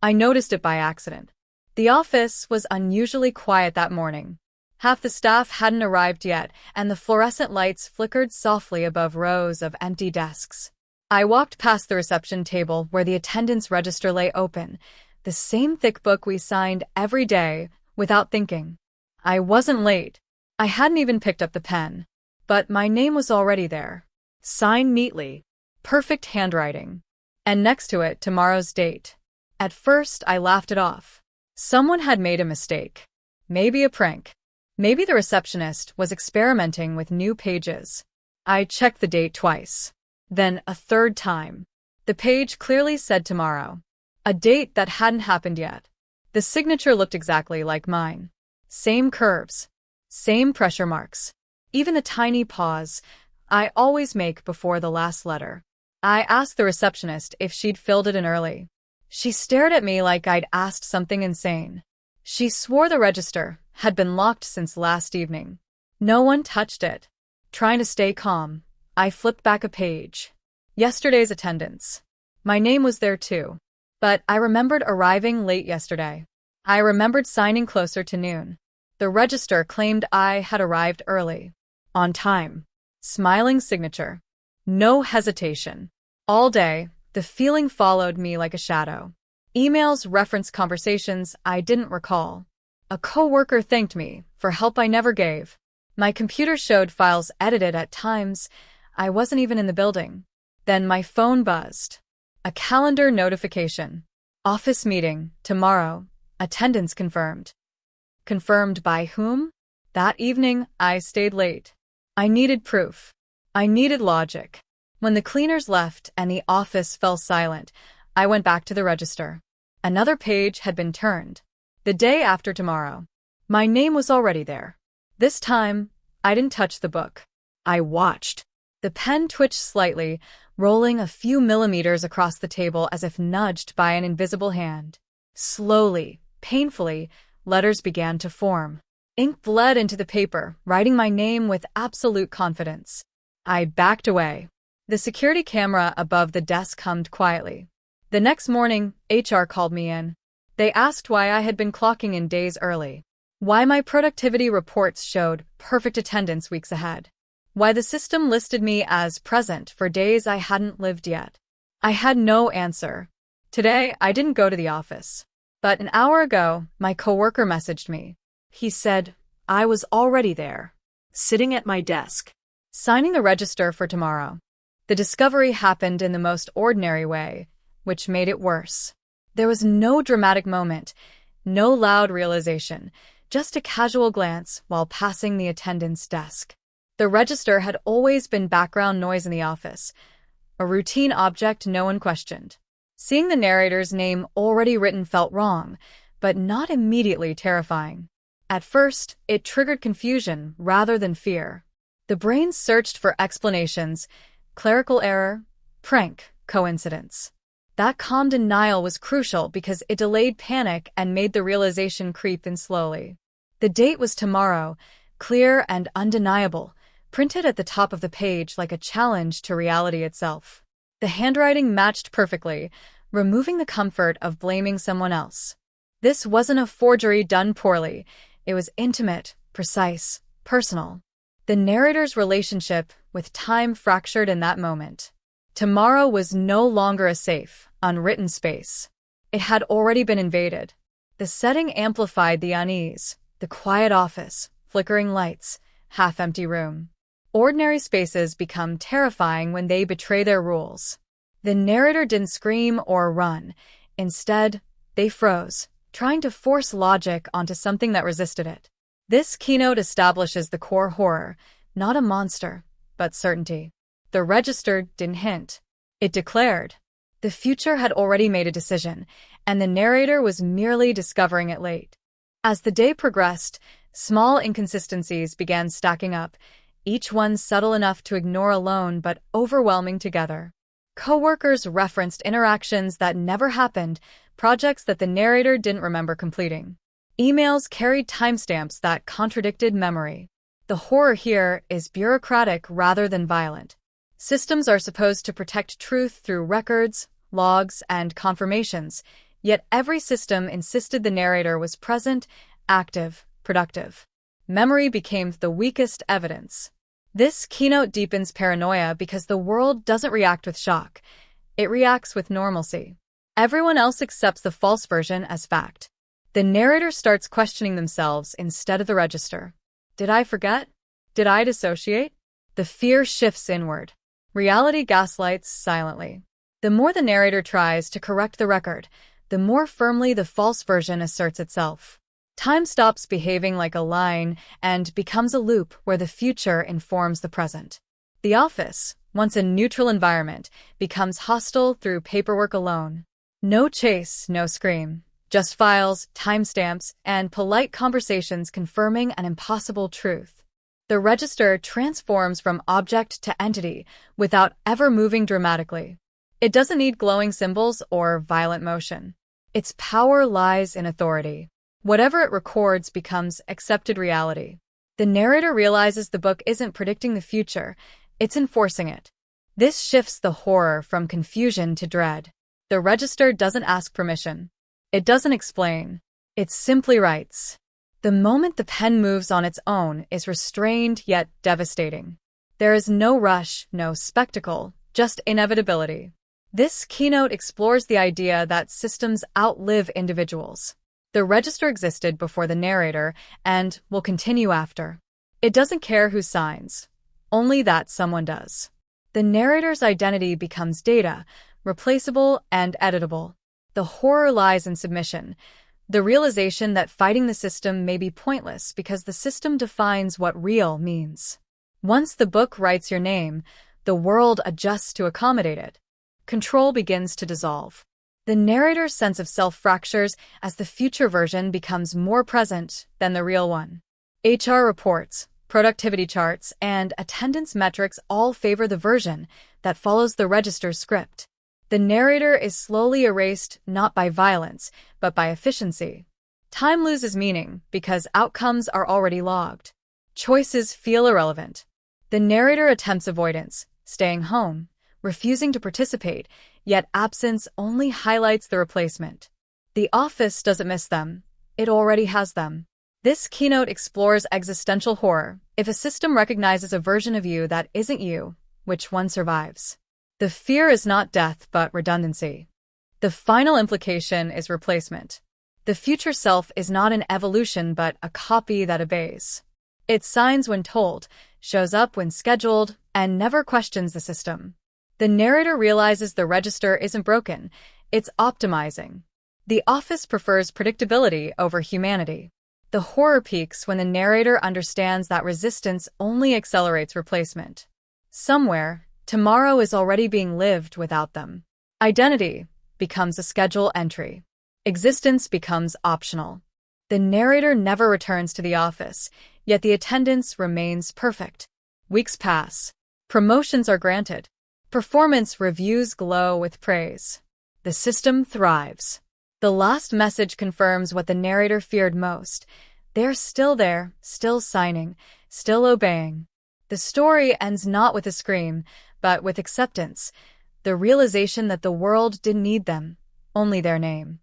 I noticed it by accident. The office was unusually quiet that morning. Half the staff hadn't arrived yet, and the fluorescent lights flickered softly above rows of empty desks. I walked past the reception table where the attendance register lay open, the same thick book we signed every day, without thinking. I wasn't late. I hadn't even picked up the pen. But my name was already there. Signed neatly. Perfect handwriting. And next to it, tomorrow's date. At first, I laughed it off. Someone had made a mistake. Maybe a prank. Maybe the receptionist was experimenting with new pages. I checked the date twice. Then a third time. The page clearly said tomorrow. A date that hadn't happened yet. The signature looked exactly like mine. Same curves. Same pressure marks. Even the tiny pause I always make before the last letter. I asked the receptionist if she'd filled it in early. She stared at me like I'd asked something insane. She swore the register had been locked since last evening. No one touched it. Trying to stay calm, I flipped back a page. Yesterday's attendance. My name was there too. But I remembered arriving late yesterday. I remembered signing closer to noon. The register claimed I had arrived early. On time. Smiling signature. No hesitation. All day, the feeling followed me like a shadow. Emails referenced conversations I didn't recall. A coworker thanked me for help I never gave. My computer showed files edited at times I wasn't even in the building. Then my phone buzzed. A calendar notification. Office meeting, tomorrow. Attendance confirmed. Confirmed by whom? That evening, I stayed late. I needed proof. I needed logic. When the cleaners left and the office fell silent, I went back to the register. Another page had been turned. The day after tomorrow. My name was already there. This time, I didn't touch the book. I watched. The pen twitched slightly, rolling a few millimeters across the table as if nudged by an invisible hand. Slowly, painfully, letters began to form. Ink bled into the paper, writing my name with absolute confidence. I backed away. The security camera above the desk hummed quietly. The next morning, HR called me in. They asked why I had been clocking in days early. Why my productivity reports showed perfect attendance weeks ahead. Why the system listed me as present for days I hadn't lived yet. I had no answer. Today, I didn't go to the office. But an hour ago, my coworker messaged me. He said, I was already there. Sitting at my desk. Signing the register for tomorrow. The discovery happened in the most ordinary way, which made it worse. There was no dramatic moment, no loud realization, just a casual glance while passing the attendance desk. The register had always been background noise in the office, a routine object no one questioned. Seeing the narrator's name already written felt wrong, but not immediately terrifying. At first, it triggered confusion rather than fear. The brain searched for explanations, clerical error, prank, coincidence. That calm denial was crucial because it delayed panic and made the realization creep in slowly. The date was tomorrow, clear and undeniable, printed at the top of the page like a challenge to reality itself. The handwriting matched perfectly, removing the comfort of blaming someone else. This wasn't a forgery done poorly. It was intimate, precise, personal. The narrator's relationship with time fractured in that moment. Tomorrow was no longer a safe, unwritten space. It had already been invaded. The setting amplified the unease, the quiet office, flickering lights, half-empty room. Ordinary spaces become terrifying when they betray their rules. The narrator didn't scream or run. Instead, they froze, trying to force logic onto something that resisted it. This keynote establishes the core horror, not a monster, but certainty. The register didn't hint. It declared. The future had already made a decision, and the narrator was merely discovering it late. As the day progressed, small inconsistencies began stacking up, each one subtle enough to ignore alone but overwhelming together. Coworkers referenced interactions that never happened, projects that the narrator didn't remember completing. Emails carried timestamps that contradicted memory. The horror here is bureaucratic rather than violent. Systems are supposed to protect truth through records, logs, and confirmations, Yet every system insisted the narrator was present, active, productive. Memory became the weakest evidence. This keynote deepens paranoia because the world doesn't react with shock. It reacts with normalcy. Everyone else accepts the false version as fact. The narrator starts questioning themselves instead of the register. Did I forget? Did I dissociate? The fear shifts inward. Reality gaslights silently. The more the narrator tries to correct the record, the more firmly the false version asserts itself. Time stops behaving like a line and becomes a loop where the future informs the present. The office, once a neutral environment, becomes hostile through paperwork alone. No chase, no scream. Just files, timestamps, and polite conversations confirming an impossible truth. The register transforms from object to entity without ever moving dramatically. It doesn't need glowing symbols or violent motion. Its power lies in authority. Whatever it records becomes accepted reality. The narrator realizes the book isn't predicting the future, it's enforcing it. This shifts the horror from confusion to dread. The register doesn't ask permission. It doesn't explain. It simply writes. The moment the pen moves on its own is restrained yet devastating. There is no rush, no spectacle, just inevitability. This keynote explores the idea that systems outlive individuals. The register existed before the narrator and will continue after. It doesn't care who signs, only that someone does. The narrator's identity becomes data, replaceable and editable. The horror lies in submission, the realization that fighting the system may be pointless because the system defines what real means. Once the book writes your name, the world adjusts to accommodate it. Control begins to dissolve. The narrator's sense of self fractures as the future version becomes more present than the real one. HR reports, productivity charts, and attendance metrics all favor the version that follows the register's script. The narrator is slowly erased not by violence, but by efficiency. Time loses meaning because outcomes are already logged. Choices feel irrelevant. The narrator attempts avoidance, staying home, refusing to participate, yet absence only highlights the replacement. The office doesn't miss them. It already has them. This keynote explores existential horror. If a system recognizes a version of you that isn't you, which one survives? The fear is not death, but redundancy. The final implication is replacement. The future self is not an evolution, but a copy that obeys. It signs when told, shows up when scheduled, and never questions the system. The narrator realizes the register isn't broken, it's optimizing. The office prefers predictability over humanity. The horror peaks when the narrator understands that resistance only accelerates replacement. Somewhere, tomorrow is already being lived without them. Identity becomes a schedule entry. Existence becomes optional. The narrator never returns to the office, yet the attendance remains perfect. Weeks pass. Promotions are granted. Performance reviews glow with praise. The system thrives. The last message confirms what the narrator feared most. They're still there, still signing, still obeying. The story ends not with a scream, but with acceptance, the realization that the world didn't need them, only their name.